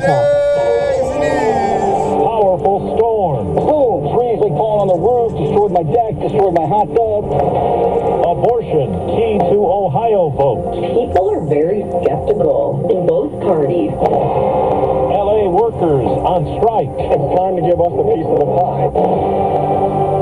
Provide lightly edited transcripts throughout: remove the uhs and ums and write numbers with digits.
Today's news. Powerful storm. Boom! Trees like falling on the roof, destroyed my deck, destroyed my hot tub. Abortion, key to Ohio vote. People are very skeptical in both parties. LA workers on strike. It's time to give us a piece of the pie.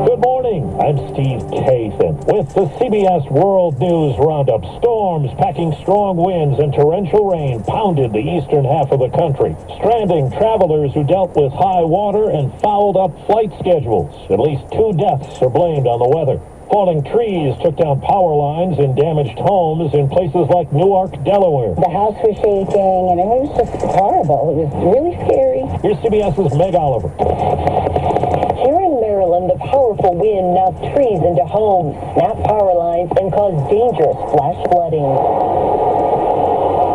Good morning. I'm Steve Kathan with the CBS World News Roundup. Storms packing strong winds and torrential rain pounded the eastern half of the country, stranding travelers who dealt with high water and fouled up flight schedules. At least 2 deaths are blamed on the weather. Falling trees took down power lines and damaged homes in places like Newark, Delaware. The house was shaking, and it was just horrible. It was really scary. Here's CBS's Meg Oliver. Here in Maryland, the powerful wind knocked trees into homes, snapped power lines, and caused dangerous flash flooding.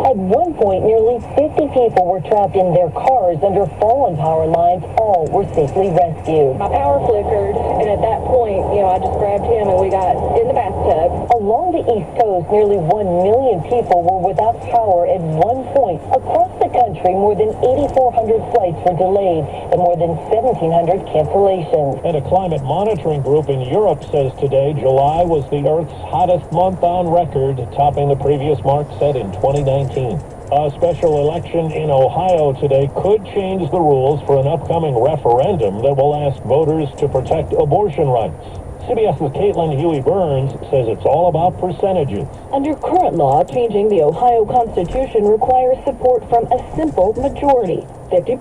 At one point, nearly 50 people were trapped in their cars under fallen power lines. All were safely rescued. My power flickered, and at that point, I just grabbed him and we got in the bathtub. Along the East Coast, nearly 1 million people were without power at one point. Across the country, more than 8,400 flights were delayed and more than 1,700 cancellations. And a climate monitoring group in Europe says today July was the Earth's hottest month on record, topping the previous mark set in 2019. A special election in Ohio today could change the rules for an upcoming referendum that will ask voters to protect abortion rights. CBS's Caitlin Huey-Burns says it's all about percentages. Under current law, changing the Ohio Constitution requires support from a simple majority, 50%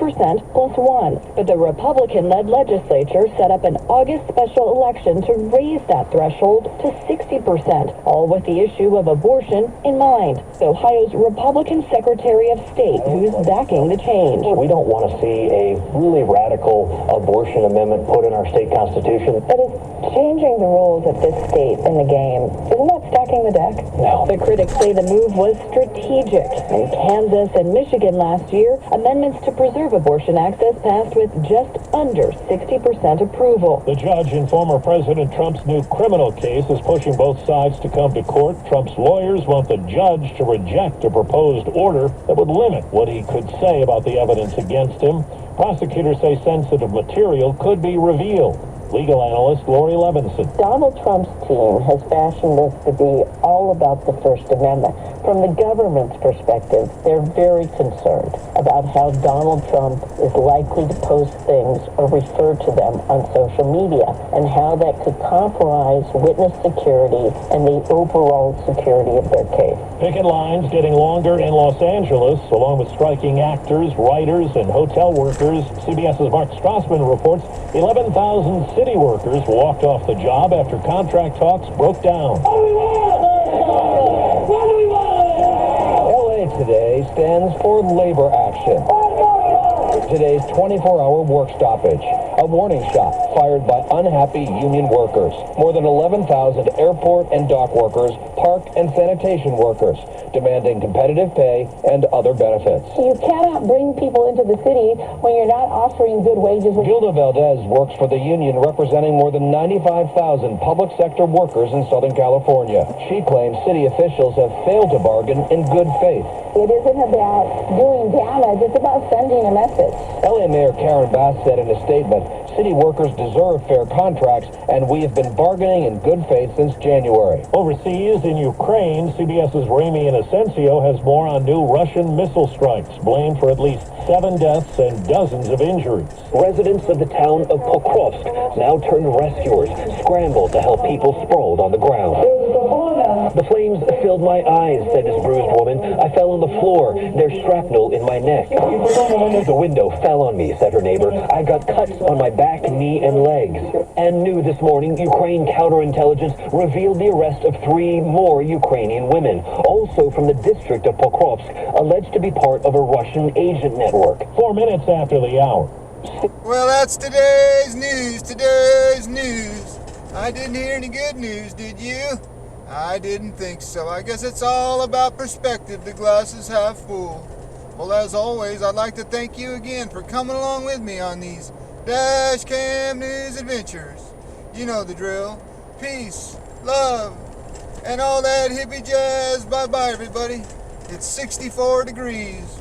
plus 1. But the Republican-led legislature set up an August special election to raise that threshold to 60%, all with the issue of abortion in mind. Ohio's Republican Secretary of State, who's backing the change. We don't want to see a really radical abortion amendment put in our state constitution. But is changing the rules at this state in the game, isn't that stacking the deck? No. The critics say the move was strategic. In Kansas and Michigan last year, amendments to preserve abortion access passed with just under 60% approval. The judge in former President Trump's new criminal case is pushing both sides to come to court. Trump's lawyers want the judge to reject a proposed order that would limit what he could say about the evidence against him. Prosecutors say sensitive material could be revealed. Legal analyst Lori Levinson. Donald Trump's team has fashioned this to be all about the First Amendment. From the government's perspective, they're very concerned about how Donald Trump is likely to post things or refer to them on social media and how that could compromise witness security and the overall security of their case. Picket lines getting longer in Los Angeles, along with striking actors, writers, and hotel workers. CBS's Mark Strassman reports 11,000 city workers walked off the job after contract talks broke down. LA today stands for labor action. Today's 24-hour work stoppage. A warning shot fired by unhappy union workers. More than 11,000 airport and dock workers, park and sanitation workers, demanding competitive pay and other benefits. You cannot bring people into the city when you're not offering good wages. Gilda Valdez works for the union representing more than 95,000 public sector workers in Southern California. She claims city officials have failed to bargain in good faith. It isn't about doing damage, it's about sending a message. LA Mayor Karen Bass said in a statement, city workers deserve fair contracts, and we have been bargaining in good faith since January. Overseas in Ukraine, CBS's Ramy Inocencio has more on new Russian missile strikes, blamed for at least 7 deaths and dozens of injuries. Residents of the town of Pokrovsk now turn rescuers, scrambled to help people sprawled on the ground. The flames filled my eyes, said this bruised woman. I fell on the floor. There's shrapnel in my neck. The window fell on me, said her neighbor. I got cuts on my back, knee, and legs. And new this morning, Ukraine counterintelligence revealed the arrest of 3 more Ukrainian women, also from the district of Pokrovsk, alleged to be part of a Russian agent network. 4 minutes after the hour. Well, that's today's news. Today's news. I didn't hear any good news, did you? I didn't think so. I guess it's all about perspective. The glass is half full. Well, as always, I'd like to thank you again for coming along with me on these Dash Cam News adventures. You know the drill. Peace, love, and all that hippie jazz. Bye-bye, everybody. It's 64 degrees.